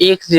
1-0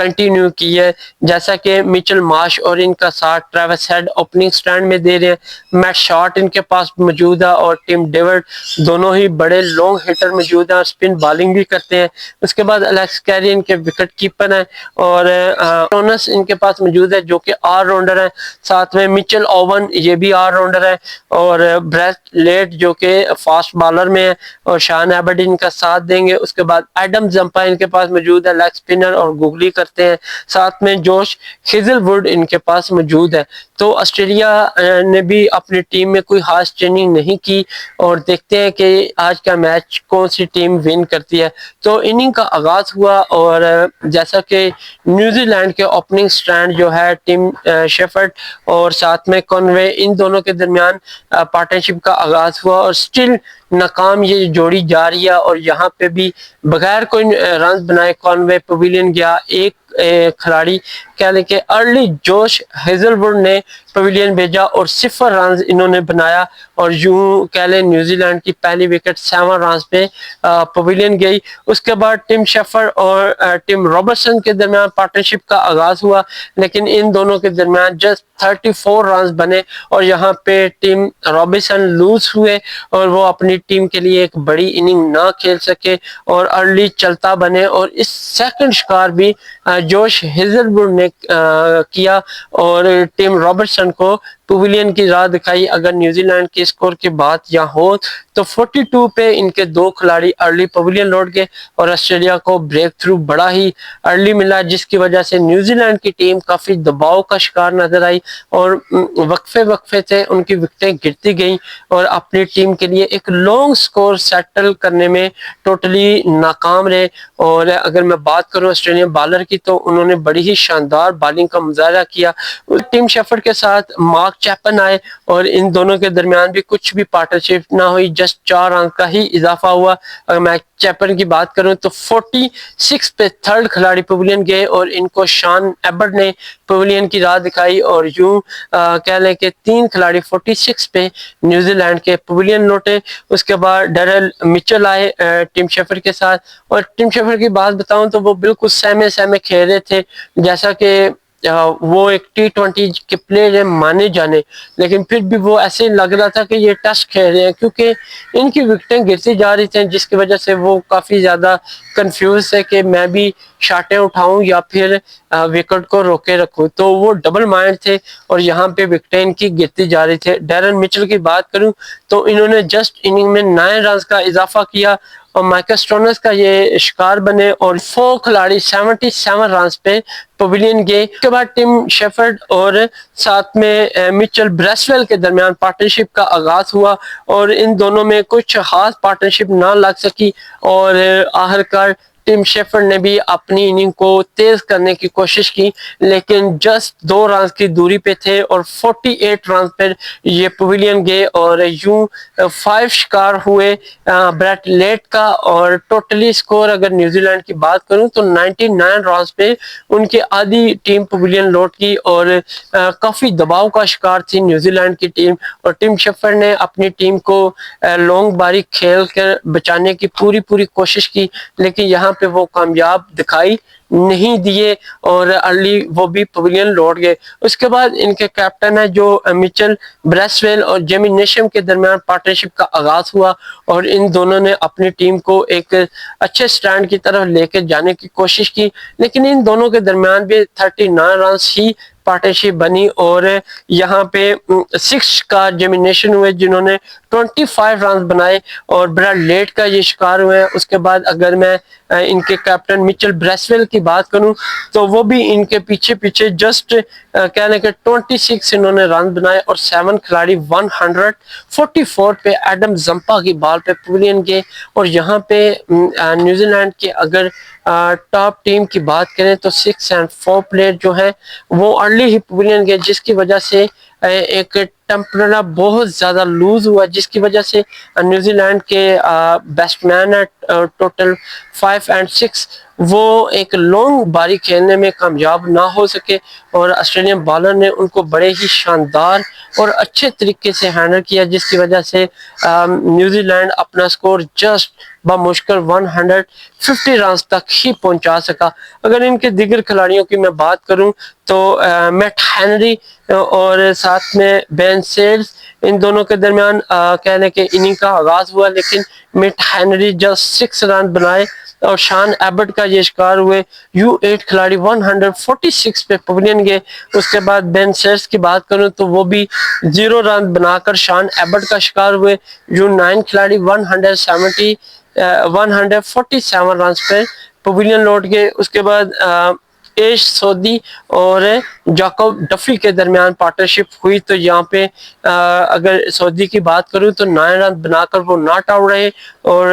continue کی ہے، جیسا کہ میچل مارش اور ان کا ساتھ ٹریوس ہیڈ اوپننگ سٹینڈ میں دے رہے ہیں، میٹ شارٹ ان کے پاس موجود ہے اور ٹیم ڈیوڈ دونوں ہی بڑے لانگ ہٹر موجود ہیں اور اسپن بالنگ بھی کرتے ہیں۔ اس کے بعد الیکس کیری ان کے وکٹ کیپر ہیں اور ٹونس ان کے پاس موجود ہے جو کہ آل راؤنڈر ہیں، ساتھ میں میچل اوون یہ بھی آل راؤنڈر ہے اور بریٹ لیٹ جو کہ فاسٹ بالر میں ہے اور شان ایبرڈین کا ساتھ دیں گے۔ اس کے بعد ایڈم زمپا ان کے پاس موجود ہے، لیگ اسپنر اور گوگلی کرتے ہیں، ساتھ میں جوش ہیزل ووڈ ان کے پاس موجود ہے۔ تو آسٹریلیا نے بھی اپنی ٹیم میں کوئی خاص چینجنگ نہیں کی اور دیکھتے ہیں کہ آج کا میچ کون سی ٹیم ون کرتی ہے۔ تو اننگ کا آغاز ہوا اور جیسا کہ نیوزی لینڈ کے اوپننگ سٹینڈ جو ہے ٹیم شیفرڈ اور ساتھ میں کنوے ان دونوں کے درمیان پارٹنرشپ کا آغاز ہوا اور سٹل ناکام یہ جوڑی جا رہی ہے اور یہاں پہ بھی بغیر کوئی رنز بنائے کنوے پویلین گیا۔ ایک کھلاڑی کہہ لیں کہ ارلی جوش ہیزل ووڈ نے پویلین بھیجا اور 0 رنز انہوں نے بنایا اور یوں کہہ لیں نیوزی لینڈ کی پہلی وکٹ 7 رنز پہ پویلین گئی۔ اس کے بعد ٹیم شیفرڈ اور ٹیم رابرٹسن کے درمیان پارٹنرشپ کا آغاز ہوا، لیکن ان دونوں کے درمیان جسٹ 34 رنز بنے اور یہاں پہ ٹیم رابرٹسن لوز ہوئے اور وہ اپنی ٹیم کے لیے ایک بڑی اننگ نہ کھیل سکے اور ارلی چلتا بنے اور اس سیکنڈ شکار بھی جوش ہیزل ووڈ نے کیا اور ٹیم رابرٹسن کو پویلین کی راہ دکھائی۔ اگر نیوزی لینڈ کے اسکور کی بات یہاں ہو تو 42 پہ ان کے 2 کھلاڑی ارلی پویلین لوٹ گئے اور آسٹریلیا کو بریک تھرو بڑا ہی ارلی ملا، جس کی وجہ سے نیوزی لینڈ کی ٹیم کافی دباؤ کا شکار نظر آئی اور وقفے سے ان کی وکٹیں گرتی گئیں اور اپنی ٹیم کے لیے ایک لانگ سکور سیٹل کرنے میں ٹوٹلی ناکام رہے۔ اور اگر میں بات کروں آسٹریلین بالر کی تو انہوں نے بڑی ہی شاندار بالنگ کا مظاہرہ کیا۔ ٹیم شیفرڈ کے ساتھ مارک چیپن آئے اور ان دونوں کے درمیان بھی کچھ بھی پارٹنرشپ نہ ہوئی، جسٹ 4 رنز کا ہی اضافہ ہوا۔ اگر میں چیپن کی بات کروں تو 46 پہ 3rd کھلاڑی پویلین گئے اور ان کو شان ایبرڈ نے پویلین کی راہ دکھائی اور یوں کہہ لیں کہ 3 کھلاڑی 46 پہ نیوزی لینڈ کے پویلین لوٹے۔ اس کے بعد ڈیرل مچل آئے ٹیم شیفرڈ کے ساتھ اور ٹیم شیفرڈ کی بات بتاؤں تو وہ بالکل سہمے کھیل رہے تھے، جیسا کہ وہ ایک T20 کے پلیئر ہیں مانے جانے، لیکن پھر بھی وہ ایسے لگ رہا تھا کہ یہ ٹیسٹ کھیل رہے ہیں کیونکہ ان کی وکٹیں گرتی جا رہی تھیں، جس کی وجہ سے وہ کافی زیادہ کنفیوز ہے کہ میں بھی شاٹیں اٹھاؤں یا پھر وکٹ کو روکے رکھوں۔ تو وہ ڈبل مائنڈ تھے اور یہاں پہ وکٹیں ان کی گرتی جا رہی تھے۔ ڈیرن مچل کی بات کروں تو انہوں نے جسٹ اننگ میں 9 رنز کا اضافہ کیا اور مائیکل سٹونز کا یہ شکار بنے اور 4 کھلاڑی 77 رنز پہ پویلین گئے۔ اس کے بعد ٹیم شیفرڈ اور ساتھ میں مچل بریسویل کے درمیان پارٹنرشپ کا آغاز ہوا اور ان دونوں میں کچھ خاص پارٹنرشپ نہ لگ سکی اور آخرکار ٹیم شیفرڈ نے بھی اپنی اننگ کو تیز کرنے کی کوشش کی، لیکن جسٹ 2 رنز کی دوری پہ تھے اور 48 رنز پر یہ پویلین گئے اور یوں 5 شکار ہوئے بریٹ لیٹ کا اور ٹوٹلی سکور اگر نیوزی لینڈ کی بات کروں تو 99 رنز پہ ان کی آدھی ٹیم پویلین لوٹ کی اور کافی دباؤ کا شکار تھی نیوزی لینڈ کی ٹیم اور ٹیم شیفرڈ نے اپنی ٹیم کو لانگ باری کھیل کر بچانے کی پوری کوشش کی، لیکن یہاں پہ وہ کامیاب دکھائی نہیں دیے اور ارلی وہ بھی پویلین لوٹ گئے۔ اس کے بعد ان کے کیپٹن ہے جو مچل بریسویل اور جیمی نیشم کے درمیان پارٹنرشپ کا آغاز ہوا اور ان دونوں نے اپنی ٹیم کو ایک اچھے سٹینڈ کی طرف لے کے جانے کی کوشش کی، لیکن ان دونوں کے درمیان بھی 39 رنز ہی پارٹنرشپ بنی اور یہاں پہ 6 کا جیمینیشن ہوئے جنہوں نے 25 رنز بنائے اور بڑا لیٹ کا یہ شکار ہوئے۔ اس کے بعد اگر میں ان کے کیپٹن مچل بریسویل کی بات کروں تو وہ بھی ان کے پیچھے جسٹ کہہ لیں کہ 26 انہوں نے رن بنائے اور 7 کھلاڑی 144 پہ ایڈم زمپا کی بال پہ پویلین گئے اور یہاں پہ نیوزی لینڈ کے اگر ٹاپ ٹیم کی بات کریں تو 6 and 4 پلیئر جو ہیں وہ ارلی ہی پویلین گئے، جس کی وجہ سے ایک ٹیمپرا بہت زیادہ لوز ہوا، جس کی وجہ سے نیوزی لینڈ کے بیسٹ مین ہے ٹوٹل 5 and 6 وہ ایک لانگ باری کھیلنے میں کامیاب نہ ہو سکے اور آسٹریلین بالر نے ان کو بڑے ہی شاندار اور اچھے طریقے سے ہینڈل کیا، جس کی وجہ سے نیوزی لینڈ اپنا سکور جسٹ بمشکل 150 رنز تک ہی پہنچا سکا۔ اگر ان کے دیگر کھلاڑیوں کی میں بات کروں تو میٹ ہینری اور ساتھ میں بین سیلز، ان دونوں کے درمیان کہنے کہ اننگ کا آغاز ہوا، لیکن میٹ ہینری جسٹ 6 رن بنائے اور شان ایبٹ کا یہ شکار ہوئے۔ U8 کھلاڑی 146 پہ پویلین گئے۔ اس کے بعد بین سیلز کی بات کروں تو وہ بھی 0 رن بنا کر شان ایبٹ کا شکار ہوئے۔ U9 کھلاڑی 147 رنز پہ پویلین لوٹ گئے۔ اس کے بعد ایش سودی اور جاکوب ڈفی کے درمیان پارٹنرشپ ہوئی، تو یہاں پہ اگر سعودی کی بات کروں تو 9 رن بنا کر وہ ناٹ آؤٹ رہے، اور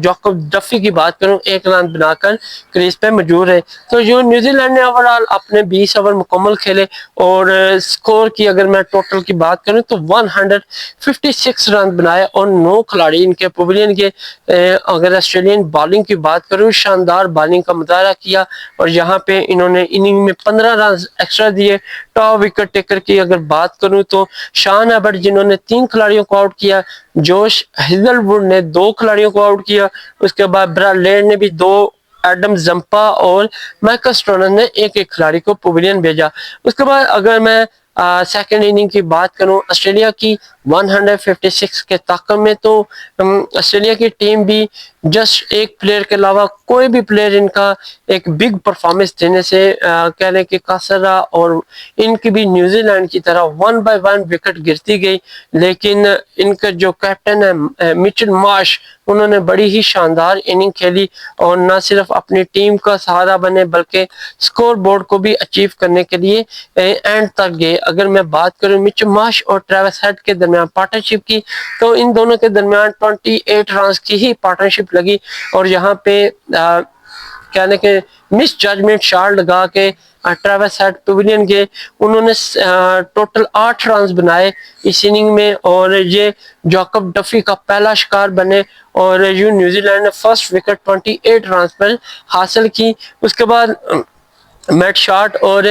جاکوب ڈفی کی بات کروں 1 رن بنا کر کریز پہ موجود رہے۔ تو جو نیوزی لینڈ نے اوورال اپنے 20 اوور مکمل کھیلے، اور سکور کی اگر میں ٹوٹل کی بات کروں تو 156 رن بنائے اور 9 کھلاڑی ان کے پویلین کے۔ اگر آسٹریلین بالنگ کی بات کروں، شاندار بالنگ کا مظاہرہ کیا، اور یہاں پہ انہوں نے اننگ میں 15 رن ایکسٹرا دیے۔ ٹاپ وکٹ ٹیکر کی اگر بات کروں تو شان ایبٹ جنہوں نے 3 کھلاڑیوں کو آؤٹ کیا، جوش ہیزل ووڈ نے 2 کھلاڑیوں کو آؤٹ کیا، اس کے بعد برا لیڈ نے بھی 2، ایڈم زمپا اور مائیکل سٹونر نے 1 کھلاڑی کو پویلین بھیجا۔ اس کے بعد اگر میں سیکنڈ اننگ کی بات کروں آسٹریلیا کی 156 کے طاقم میں، تو آسٹریلیا کی ٹیم بھی جسٹ ایک پلیئر کے علاوہ کوئی بھی پلیئر ان کا ایک بگ پرفارمنس دینے سے کہہ لیں کہ قاصر رہا، اور ان کی بھی نیوزی لینڈ کی طرح 1 بائی 1 وکٹ گرتی گئی، لیکن ان کا جو کیپٹن ہے مچل مارش، انہوں نے بڑی ہی شاندار اننگ کھیلی، اور نہ صرف اپنی ٹیم کا سہارا بنے بلکہ سکور بورڈ کو بھی اچیو کرنے کے لیے اینڈ تک گئے۔ اگر میں بات کروں مچل مارش اور ٹریوس ہیڈ کے درمیان پارٹنرشپ کی، تو ان دونوں کے درمیان 28 رنز کی ہی پارٹنرشپ لگی، اور یہاں پہ کہنے کہ مس ججمنٹ شاٹ لگا کے ٹریوس ہیڈ پویلین گئے۔ انہوں نے ٹوٹل 8 رنز بنائے اس اننگ میں، اور یہ جاکب ڈفی کا پہلا شکار بنے، اور نیوزی لینڈ نے فرسٹ وکٹ 28 رنز پر حاصل کی۔ اس کے بعد میٹ شارٹ اور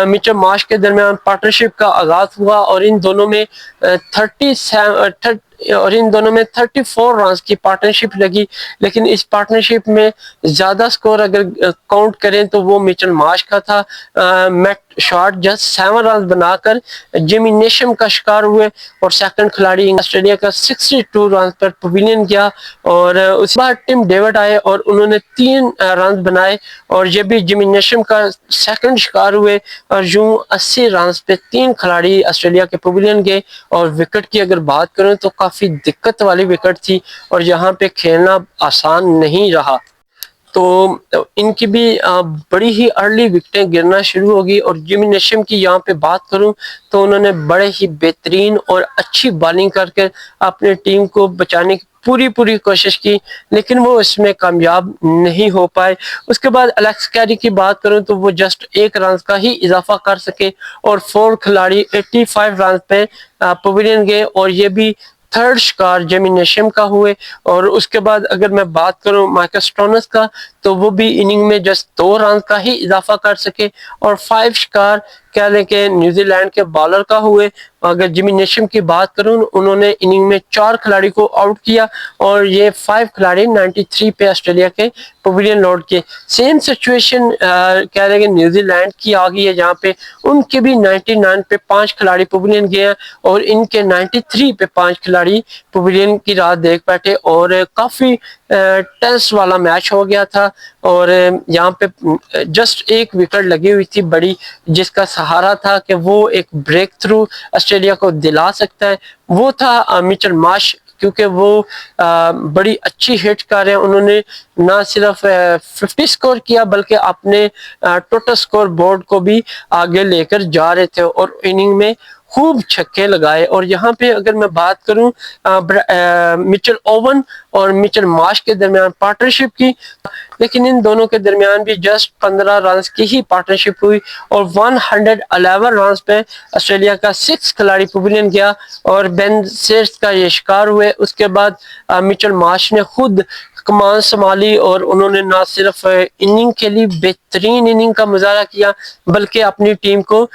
مچل مارش کے درمیان پارٹنرشپ کا آغاز ہوا، اور ان دونوں میں 34 رنز کی پارٹنرشپ لگی، لیکن اس پارٹنرشپ میں زیادہ سکور اگر کاؤنٹ کریں تو وہ مچل مارش کا تھا۔ میٹ شارٹ جسٹ 7 رنز بنا کر جیمی نیشم کا شکار ہوئے، اور سیکنڈ کھلاڑی آسٹریلیا کا 62 رنز پر پویلین گیا، اور اس بعد ٹم ڈیوڈ آئے اور انہوں نے 3 رنز بنائے، اور یہ بھی جیمی نیشم کا سیکنڈ شکار ہوئے، اور یوں 80 رنز پہ 3 کھلاڑی آسٹریلیا کے پویلین گئے۔ اور وکٹ کی اگر بات کریں تو کافی دقت والی وکٹ تھی، اور یہاں پہ کھیلنا آسان نہیں رہا، تو ان کی بھی بڑی ہی ارلی وکٹیں گرنا شروع ہوگی۔ اور جیمی نیشم کی یہاں پہ بات کروں تو انہوں نے بڑے ہی بہترین اور اچھی بالنگ کر کے اپنی ٹیم کو بچانے کی پوری کوشش کی، لیکن وہ اس میں کامیاب نہیں ہو پائے۔ اس کے بعد الیکس کیری کی بات کروں تو وہ جسٹ 1 رنز کا ہی اضافہ کر سکے، اور 4 کھلاڑی 85 رنز پہ پویلین گئے، اور یہ بھی تھرڈ شکار جیمی نیشم کا ہوئے۔ اور اس کے بعد اگر میں بات کروں مائیکل سٹونس کا، تو وہ بھی اننگ میں جسٹ 2 رنز کا ہی اضافہ کر سکے، اور 5 شکار کہہ لیں کہ نیوزی لینڈ کے بالر کا ہوئے۔ اگر جیمی نیشم کی بات کروں، انہوں نے اننگ میں 4 کھلاڑی کو آؤٹ کیا، اور یہ 5 کھلاڑی 93 پہ آسٹریلیا کے پویلین لوٹ کے۔ سیم سچویشن کہہ رہے کہ نیوزی لینڈ کی آ گئی ہے، جہاں پہ ان کے بھی 99 پہ 5 کھلاڑی پویلین گئے ہیں، اور ان کے 93 پہ 5 کھلاڑی پویلین کی راہ دیکھ بیٹھے، اور کافی ٹینس والا میچ ہو گیا تھا، اور یہاں پہ جسٹ 1 وکٹ لگی ہوئی تھی بڑی، جس کا سہارا تھا کہ وہ ایک بریک تھرو آسٹریلیا کو دلا سکتا ہے، وہ تھا مچل مارش، کیونکہ وہ بڑی اچھی ہٹ کر رہے ہیں۔ انہوں نے نہ صرف 50 سکور کیا بلکہ اپنے ٹوٹل سکور بورڈ کو بھی آگے لے کر جا رہے تھے، اور اننگ میں خوب چھکے لگائے۔ اور یہاں پہ اگر میں بات کروں مچل اوون اور مچل مارش کے درمیان پارٹنرشپ کی، لیکن ان دونوں کے درمیان بھی جسٹ 15 رنز کی ہی پارٹنرشپ ہوئی، اور 111 رنز پہ آسٹریلیا کا 6 کھلاڑی پویلین گیا، اور بین سیرس کا یہ شکار ہوئے۔ اس کے بعد مچل مارش نے خود کمان سنبھالی اور انہوں نے نہ صرف اننگ کے لیے بہترین اننگ کا مظاہرہ کیا بلکہ اپنی ٹیم کو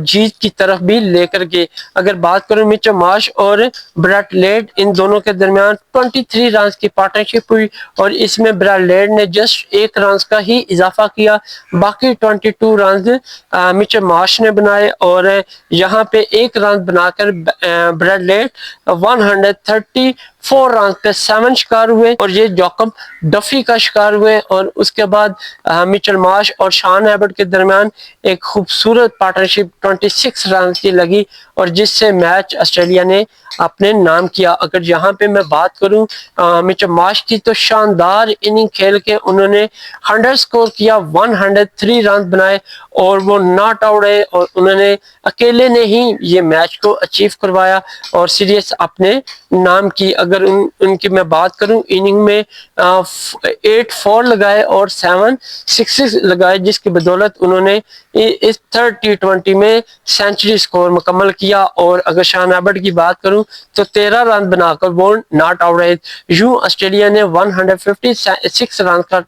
جیت کی طرف بھی لے کر گئے۔ اگر بات کروں مچل مارش اور بریٹ لیڈ، ان دونوں کے درمیان 23 رنز کی پارٹنرشپ ہوئی اور اس میں بریٹ لیڈ نے جسٹ 1 رنز کا ہی اضافہ کیا، باقی 22 رنز مچل مارش نے بنائے اور یہاں پہ 1 رن بنا کر بریٹ لیڈ 134 رنز پہ 7 شکار ہوئے اور یہ جاکب ڈفی کا شکار ہوئے، اور اس کے بعد مچل مارش اور شان ایبٹ کے درمیان ایک خوبصورت پارٹنرشپ 26 رنز کی لگی اور جس سے میچ آسٹریلیا نے اپنے نام کیا۔ اگر یہاں پہ میں بات کروں مچل مارش کی تو شاندار اننگ کھیل کے انہوں نے 100 سکور کیا، 103 رنز بنائے اور وہ ناٹ آؤٹ رہے اور انہوں نے اکیلے نے ہی یہ میچ کو اچیو کروایا اور سیریز اپنے نام کی۔ اگر ان کی میں بات کروں اننگ میں 8 4 لگائے اور 7 6 لگائے، جس کی بدولت انہوں نے اس 3rd T20 میں سینچری سکور مکمل کیا، اور اگر شان ایبٹ کی بات کروں تو 13 رن بنا کر وہ ناٹ آؤٹ رہے۔ یوں آسٹریلیا نے 156 رن کا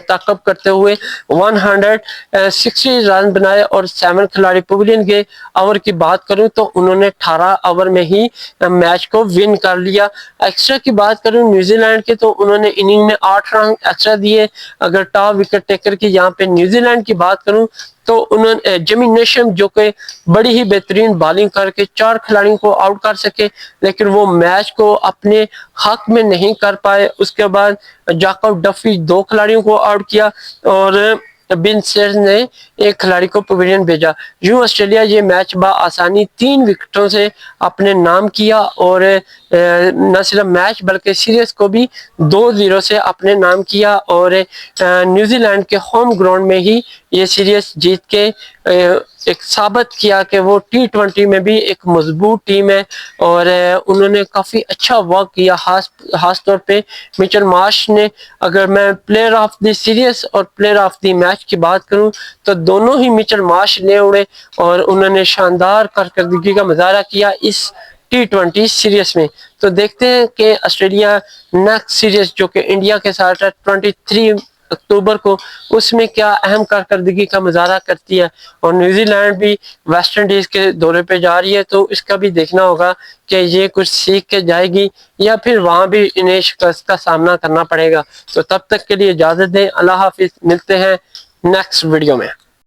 تعاقب کرتے ہوئے 160 رن بنائے اور 7 کھلاڑی پویلین گئے۔ اوور کی بات کروں تو انہوں نے 18 اوور میں ہی میچ کو ون کر لیا۔ ایکسٹرا کی بات کروں نیوزی لینڈ کے تو انہوں نے اننگ میں 8 رن ایکسٹرا دیے۔ اگر ٹاپ وکٹ ٹیکر کی یہاں پہ نیوزی لینڈ کی بات کروں تو انہوں نے جیمی نیشم جو کہ بڑی ہی بہترین بالنگ کر کے 4 کھلاڑیوں کو آؤٹ کر سکے، لیکن وہ میچ کو اپنے حق میں نہیں کر پائے۔ اس کے بعد جاکب ڈفی 2 کھلاڑیوں کو آؤٹ کیا اور بن سیرز نے 1 کھلاڑی کو پویلین بھیجا۔ یوں آسٹریلیا یہ میچ بآسانی 3 وکٹوں سے اپنے نام کیا اور نہ صرف میچ بلکہ سیریز کو بھی 2-0 سے اپنے نام کیا اور نیوزی لینڈ کے ہوم گراؤنڈ میں ہی یہ سیریز جیت کے ایک ثابت کیا کہ وہ T20 میں بھی ایک مضبوط ٹیم ہے، اور انہوں نے کافی اچھا ورک کیا۔ خاص طور پہ مچل مارش نے، اگر میں پلیئر آف دی سیریز اور پلیئر آف دی میچ کی بات کروں تو دونوں ہی مچل مارش لے اڑے اور انہوں نے شاندار کارکردگی کا مظاہرہ کیا اس T20 سیریز میں۔ تو دیکھتے ہیں کہ آسٹریلیا نیکسٹ سیریز جو کہ انڈیا کے ساتھ ہے 23 اکتوبر کو، اس میں کیا اہم کارکردگی کا مظاہرہ کرتی ہے، اور نیوزی لینڈ بھی ویسٹ انڈیز کے دورے پہ جا رہی ہے تو اس کا بھی دیکھنا ہوگا کہ یہ کچھ سیکھ کے جائے گی یا پھر وہاں بھی انہیں شکست کا سامنا کرنا پڑے گا۔ تو تب تک کے لیے اجازت دیں، اللہ حافظ، ملتے ہیں نیکسٹ ویڈیو میں۔